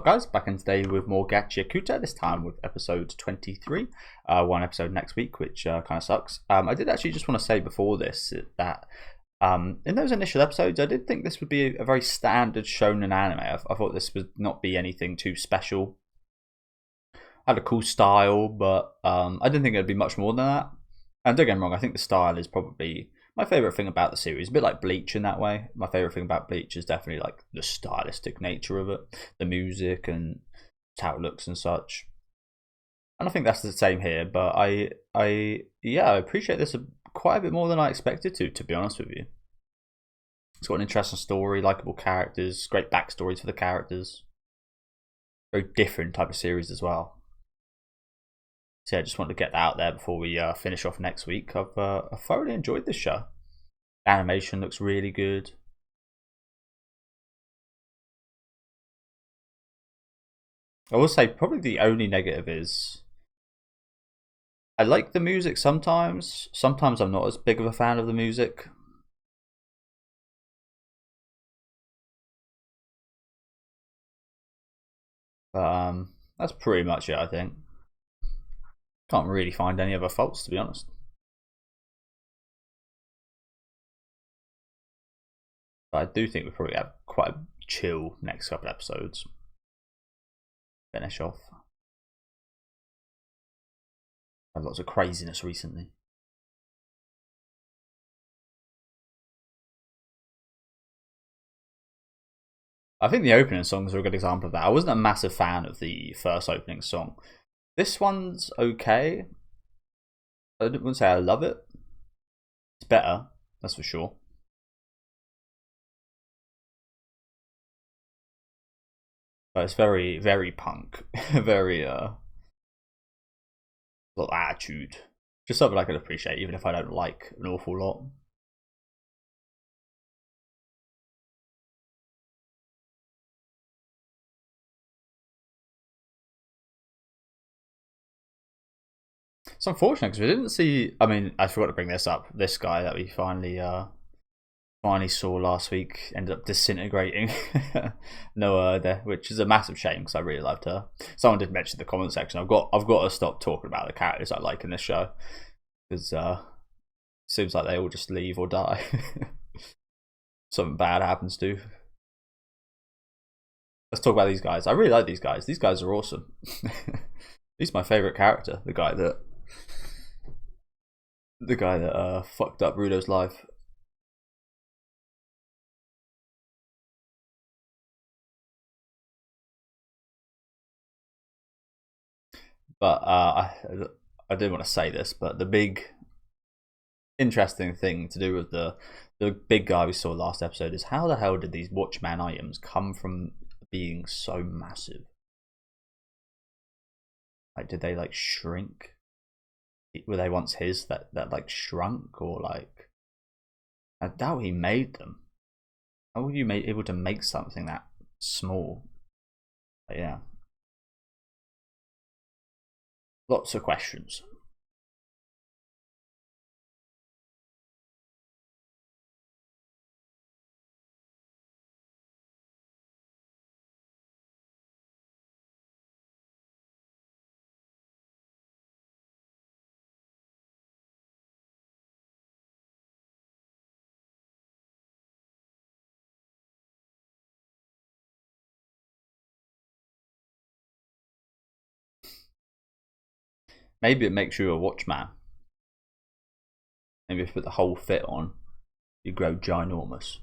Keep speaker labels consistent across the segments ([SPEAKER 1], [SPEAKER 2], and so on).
[SPEAKER 1] Guys, back in today with more Gachiakuta, this time with episode 23. One episode next week, which kind of sucks. I did actually just want to say before this that in those initial episodes, I did think this would be a very standard shonen anime. I thought this would not be anything too special. Had a cool style, but I didn't think it would be much more than that. And don't get me wrong, I think the style is probably my favourite thing about the series. A bit like Bleach in that way. My favourite thing about Bleach is definitely like the stylistic nature of it, the music and how it looks and such. And I think that's the same here. But I appreciate this quite a bit more than I expected to be honest with you. It's got an interesting story, likable characters, great backstories for the characters. Very different type of series as well. So yeah, I just wanted to get that out there before we finish off next week. I've thoroughly enjoyed this show. Animation looks really good. I will say probably the only negative is I like the music sometimes. Sometimes I'm not as big of a fan of the music. That's pretty much it, I think. Can't really find any other faults, to be honest. But I do think we probably have quite a chill next couple episodes. Finish off. Had lots of craziness recently. I think the opening songs are a good example of that. I wasn't a massive fan of the first opening song. This one's okay. I wouldn't say I love it. It's better, that's for sure. But it's very, very punk. Very, little attitude. Just something I can appreciate, even if I don't like an awful lot. It's unfortunate because we didn't see. I mean, I forgot to bring this up. This guy that we finally saw last week ended up disintegrating. Noah there, which is a massive shame because I really loved her. Someone did mention in the comment section. I've got to stop talking about the characters I like in this show because seems like they all just leave or die. Something bad happens to. Let's talk about these guys. I really like these guys. These guys are awesome. He's my favorite character. The guy that fucked up Rudo's life. But I didn't want to say this, but the big interesting thing to do with the big guy we saw last episode is how the hell did these Watchman items come from being so massive? Like, did they like shrink? Were they once his that like shrunk, or like? I doubt he made them. How were you able to make something that small? But yeah, lots of questions. Maybe it makes you a watchman. Maybe if you put the whole fit on, you grow ginormous.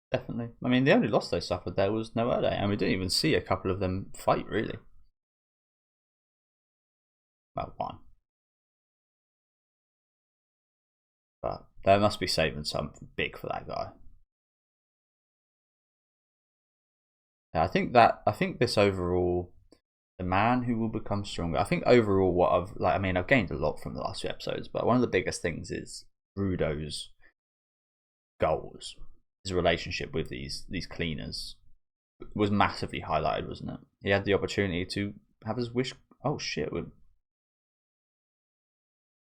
[SPEAKER 1] Definitely. I mean, the only loss they suffered there was Noelle, and we didn't even see a couple of them fight, really. Well, one. But they must be saving something big for that guy. Yeah, I think this overall, the man who will become stronger. I think overall, what I've gained a lot from the last few episodes, but one of the biggest things is Rudo's goals, his relationship with these cleaners. was massively highlighted, wasn't it? He had the opportunity to have his wish. Oh shit! What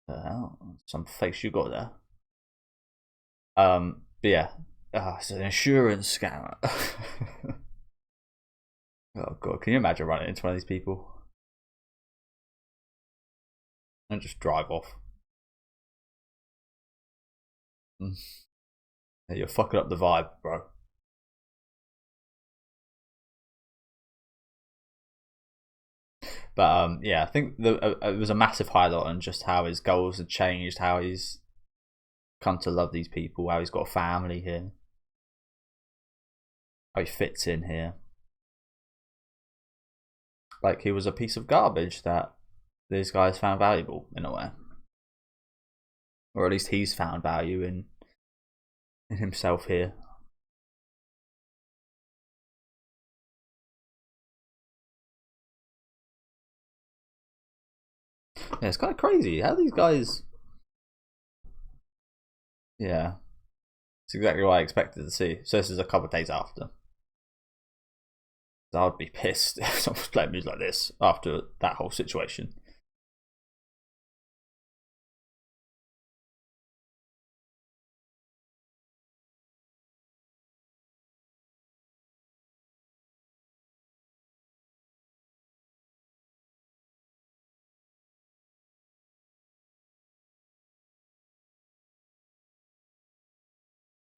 [SPEAKER 1] the hell? Some face you got there. But yeah, it's an insurance scammer. Oh god, can you imagine running into one of these people and just drive off? Yeah, you're fucking up the vibe, bro. But yeah, I think it was a massive highlight on just how his goals had changed, how he's come to love these people, how he's got a family here, how he fits in here. Like he was a piece of garbage that these guys found valuable in a way, or at least he's found value in himself here. Yeah, it's kind of crazy how these guys. Yeah, it's exactly what I expected to see. So this is a couple of days after. I would be pissed if someone was playing music like this after that whole situation.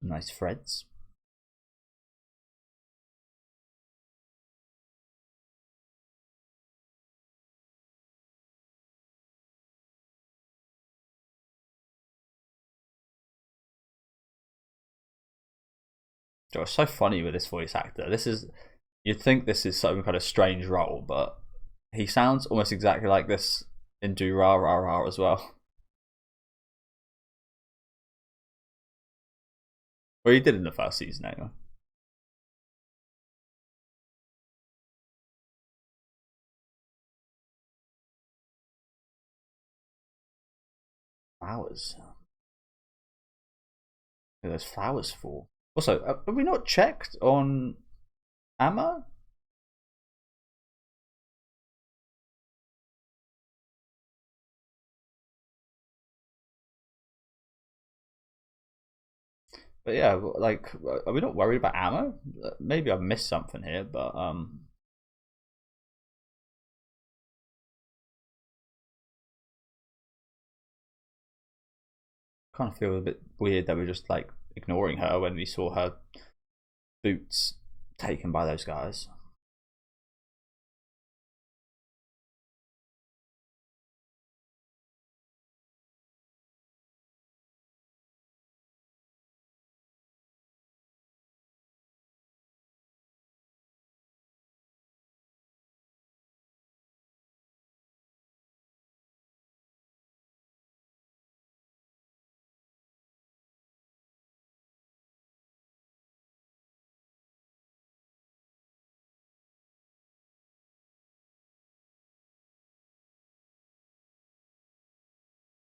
[SPEAKER 1] Nice threads. It's so funny with this voice actor. You'd think this is some kind of strange role, but he sounds almost exactly like this in Do Ra Ra Ra as well. Well, he did in the first season anyway. Flowers. What are those flowers for? Also, have we not checked on Amma? But yeah, like, are we not worried about Amma? Maybe I've missed something here, but kind of feel a bit weird that we're just like ignoring her when we saw her boots taken by those guys.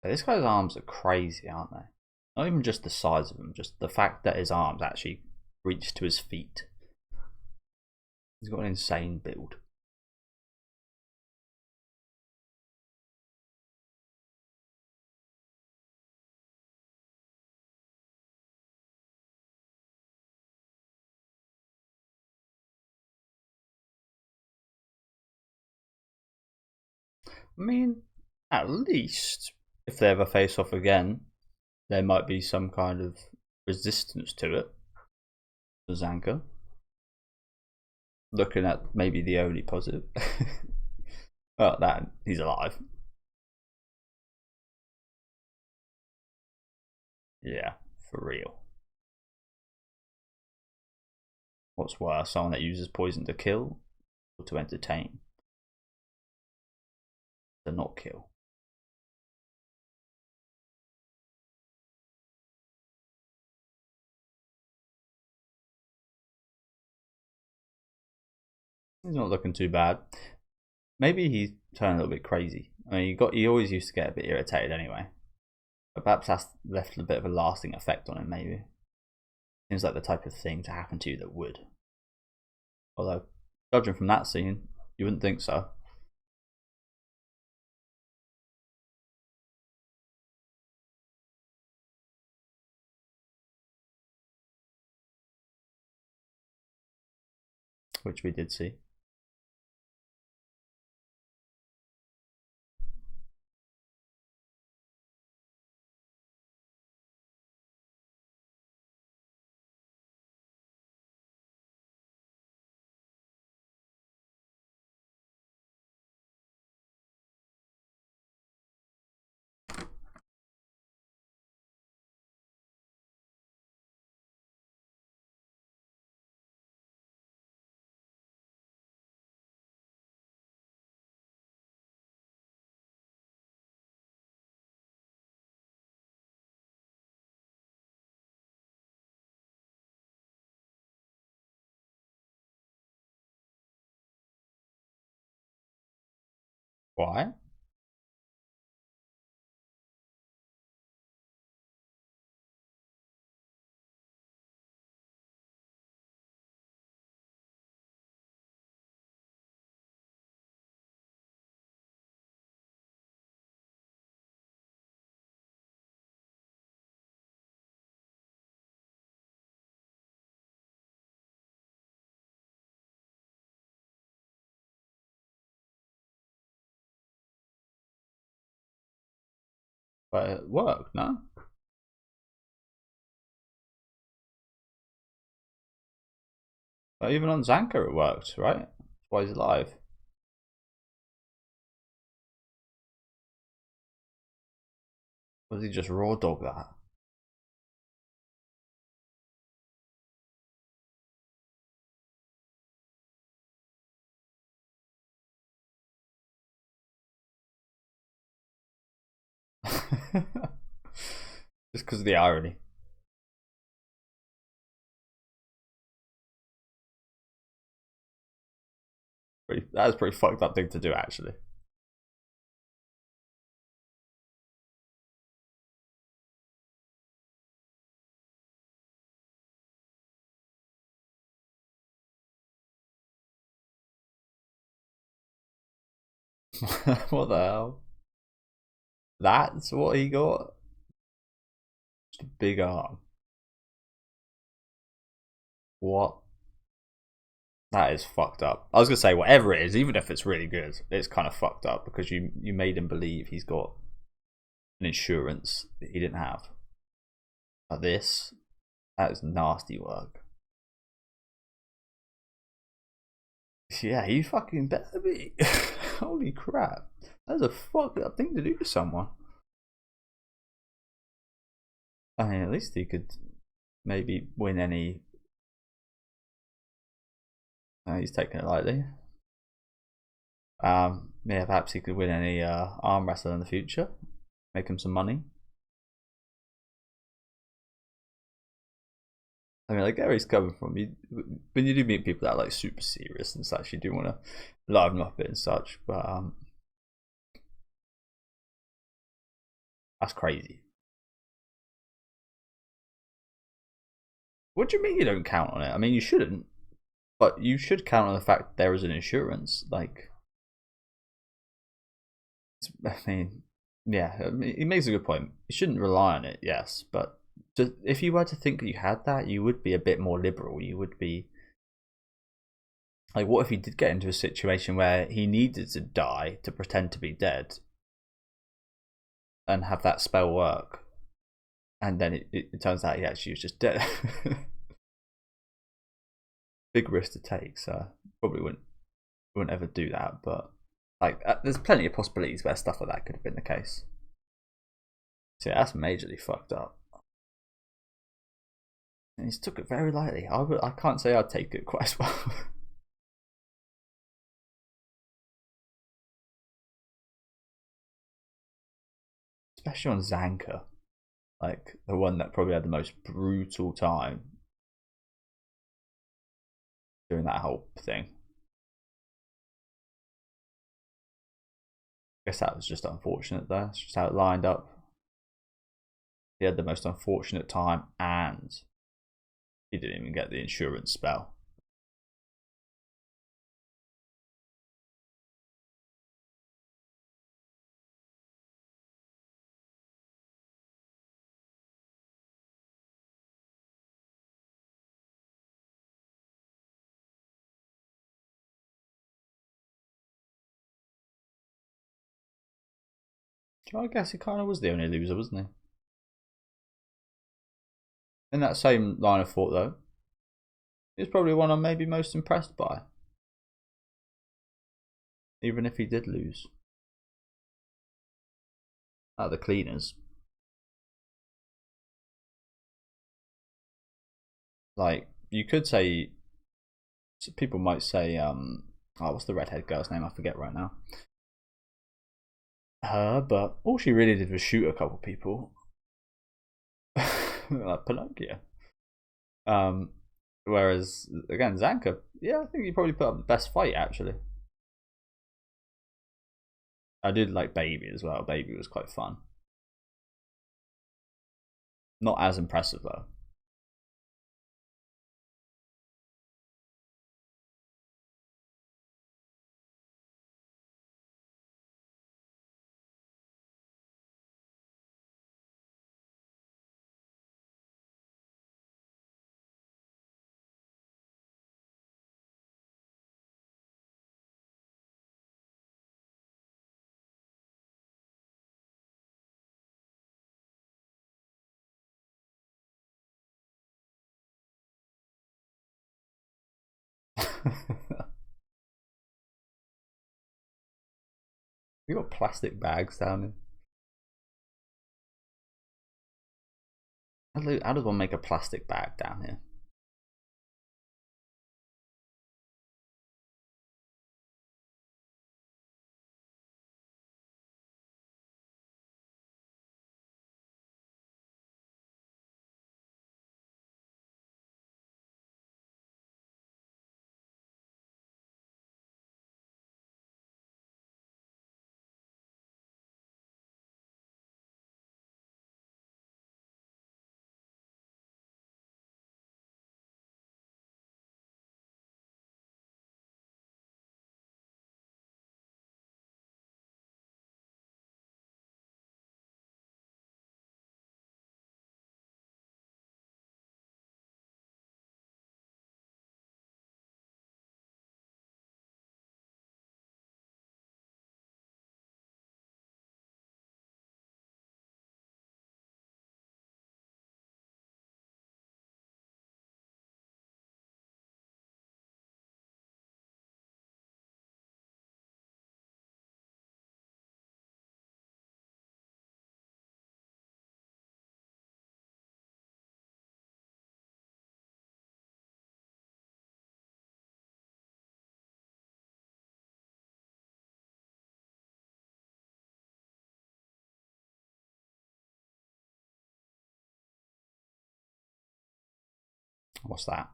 [SPEAKER 1] This guy's arms are crazy, aren't they? Not even just the size of them, just the fact that his arms actually reach to his feet. He's got an insane build. I mean, at least if they ever face off again, there might be some kind of resistance to it. For Zanka. Looking at maybe the only positive. Well, that he's alive. Yeah, for real. What's worse, someone that uses poison to kill or to entertain? To not kill. He's not looking too bad. Maybe he's turned a little bit crazy. I mean, he always used to get a bit irritated anyway. But perhaps that's left a bit of a lasting effect on him. Maybe seems like the type of thing to happen to you that would. Although, judging from that scene, you wouldn't think so. Which we did see. Why? But it worked, no? But even on Zanka it worked, right? That's why he's alive. Or did he just raw dog that? Just because of the irony. That was a pretty fucked up thing to do, actually. What the hell? That's what he got? Just a big arm. What? That is fucked up. I was gonna say whatever it is, even if it's really good, it's kind of fucked up because you made him believe he's got an insurance that he didn't have. Like this, that is nasty work. Yeah, you fucking better be. Holy crap. That's a fucked up thing to do to someone. I mean, at least he could maybe win any. He's taking it lightly. Yeah, perhaps he could win any arm wrestle in the future. Make him some money. I mean, I get where he's coming from. When you do meet people that are like super serious and such, you do want to liven them up a bit and such. But that's crazy. What do you mean you don't count on it? I mean, you shouldn't, but you should count on the fact that there is an insurance. Like, I mean, yeah, I mean, he makes a good point. You shouldn't rely on it, yes, but if you were to think that you had that, you would be a bit more liberal. You would be like, what if he did get into a situation where he needed to die to pretend to be dead and have that spell work, and then it turns out he actually was just dead? Big risk to take, so probably wouldn't ever do that. But like, there's plenty of possibilities where stuff like that could have been the case. So yeah, that's majorly fucked up. And he's took it very lightly. I can't say I'd take it quite as well. Especially on Zanka, like the one that probably had the most brutal time doing that whole thing. I guess that was just unfortunate though. It's just how it lined up. He had the most unfortunate time and he didn't even get the insurance spell. Well, I guess he kind of was the only loser, wasn't he? In that same line of thought, though, he was probably one I'm maybe most impressed by, even if he did lose. Out of the cleaners, like you could say, people might say, oh, what's the redhead girl's name? I forget right now. Her, but all she really did was shoot a couple people, like Pinocchio. Whereas again, Zanka, yeah, I think he probably put up the best fight actually. I did like Baby as well. Baby was quite fun. Not as impressive though. You got plastic bags down here. How does one make a plastic bag down here? What's that?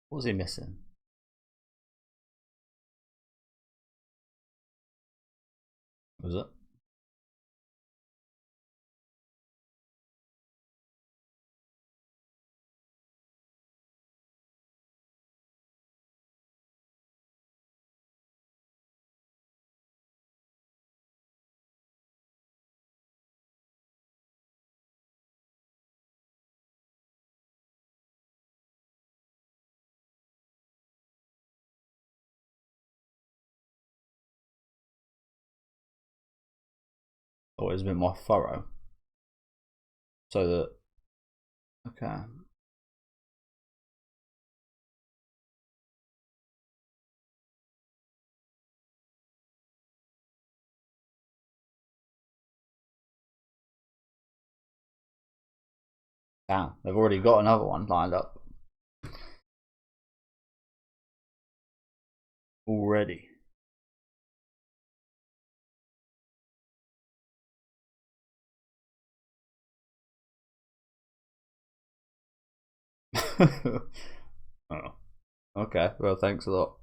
[SPEAKER 1] What was he missing? Was it? Or it's a bit more thorough. So that okay. Damn, they've already got another one lined up. Already. Oh. Okay, well thanks a lot.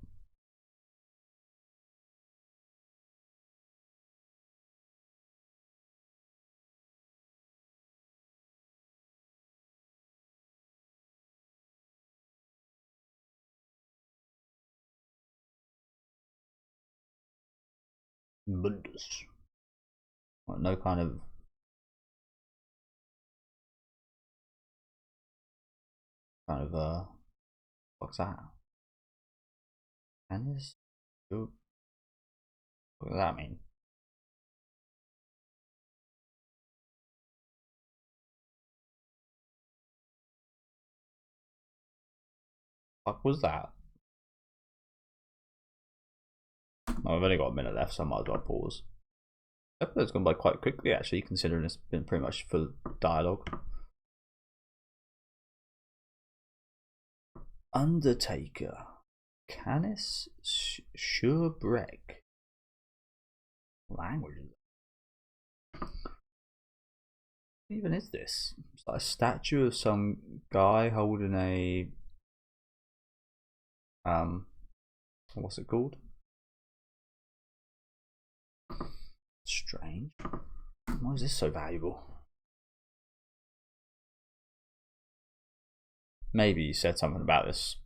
[SPEAKER 1] Mundus. No kind of what's that? Tennis? What does that mean? What was that? Oh, I've only got a minute left, so I might as well pause. The episode's gone by quite quickly, actually, considering it's been pretty much full dialogue. Undertaker. Canis Schubrek. Language. What even is this? It's like a statue of some guy holding a what's it called? Strange. Why is this so valuable? Maybe you said something about this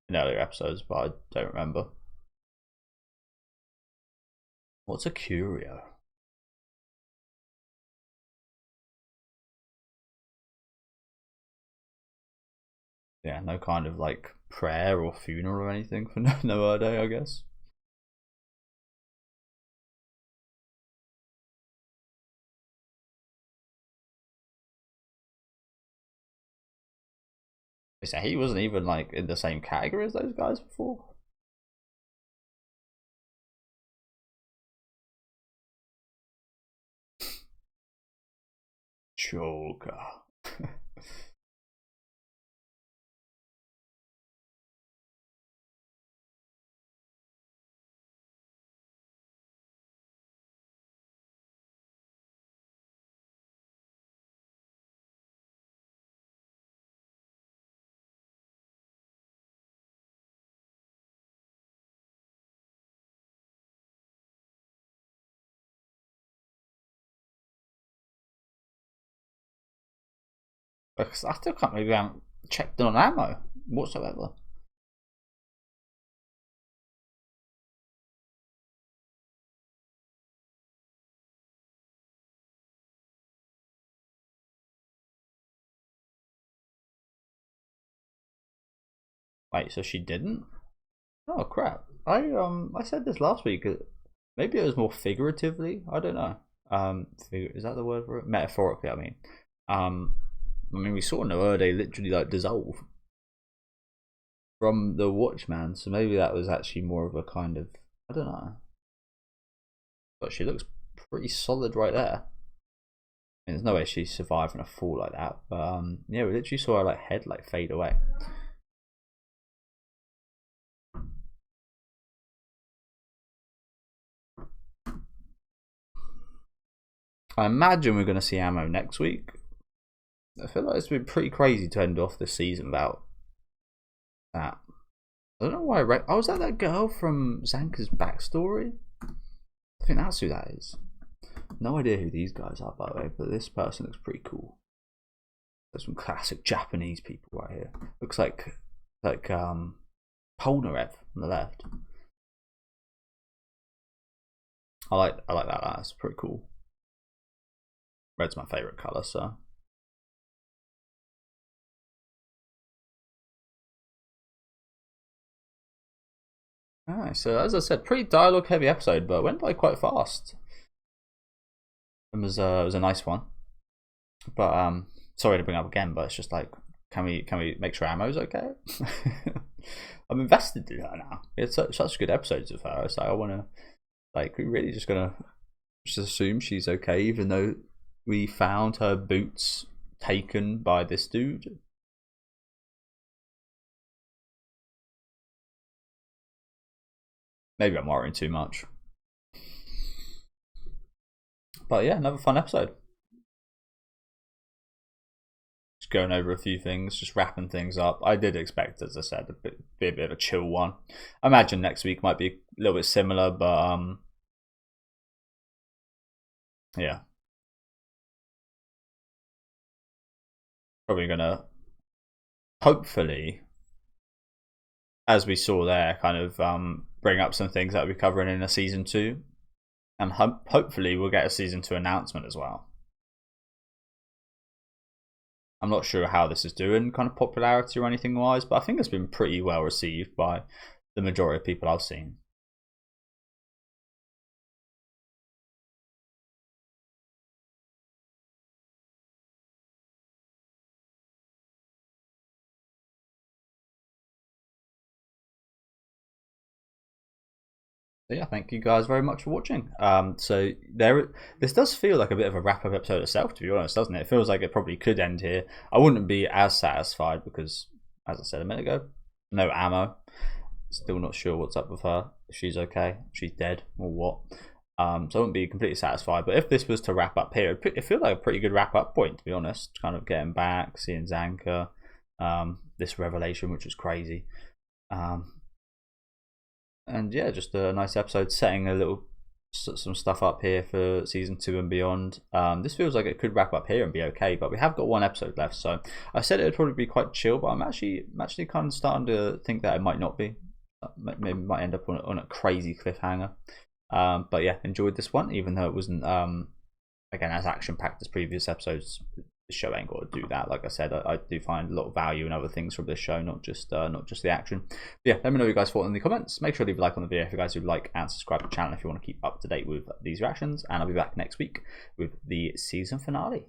[SPEAKER 1] in earlier episodes, but I don't remember. What's a curio? Yeah, no kind of like prayer or funeral or anything for no day, I guess. So he wasn't even like in the same category as those guys before. Joker. Because I still can't believe I haven't checked on ammo whatsoever. Wait, so she didn't? Oh crap! I said this last week. Maybe it was more figuratively. I don't know. Is that the word for it? Metaphorically, I mean. I mean, we saw Noerde literally like dissolve from the Watchman, so maybe that was actually more of a kind of, I don't know. But she looks pretty solid right there. I mean, there's no way she's surviving a fall like that. But yeah, we literally saw her like head like fade away. I imagine we're going to see Ammo next week. I feel like it's been pretty crazy to end off this season without that. I don't know why was that girl from Zanka's backstory? I think that's who that is. No idea who these guys are, by the way, but this person looks pretty cool. There's some classic Japanese people right here. Looks like Polnareff on the left. I like that. That's pretty cool. Red's my favorite color, so. Alright, so as I said, pretty dialogue heavy episode, but went by quite fast. It was a nice one. But sorry to bring up again, but it's just like, can we make sure Ammo's okay? I'm invested in her now. It's such good episodes of her. So I want to, like, we're really just gonna just assume she's okay, even though we found her boots taken by this dude. Maybe I'm worrying too much. But yeah, another fun episode. Just going over a few things, just wrapping things up. I did expect, as I said, be a bit of a chill one. I imagine next week might be a little bit similar, but yeah. Probably gonna, hopefully, as we saw there, kind of bring up some things that we'll be covering in a season 2. and hopefully we'll get a season 2 announcement as well. I'm not sure how this is doing kind of popularity or anything wise, but I think it's been pretty well received by the majority of people I've seen. Yeah, thank you guys very much for watching. So this does feel like a bit of a wrap-up episode itself, to be honest, doesn't it? It feels like it probably could end here. I wouldn't be as satisfied because, as I said a minute ago, no ammo. Still not sure what's up with her. If she's okay, if she's dead, or what. So I wouldn't be completely satisfied. But if this was to wrap up here, it feels like a pretty good wrap-up point, to be honest. Kind of getting back, seeing Zanka, this revelation, which was crazy. And yeah, just a nice episode, setting some stuff up here for season 2 and beyond. This feels like it could wrap up here and be okay, but we have got one episode left. So I said it would probably be quite chill, but I'm actually kind of starting to think that it might not be. Maybe it might end up on a crazy cliffhanger. But yeah, enjoyed this one, even though it wasn't again as action packed as previous episodes. The show ain't got to do that. Like I said, I do find a lot of value in other things from this show, not just the action. But yeah, let me know what you guys thought in the comments. Make sure to leave a like on the video if you guys would like, and subscribe to the channel if you want to keep up to date with these reactions. And I'll be back next week with the season finale.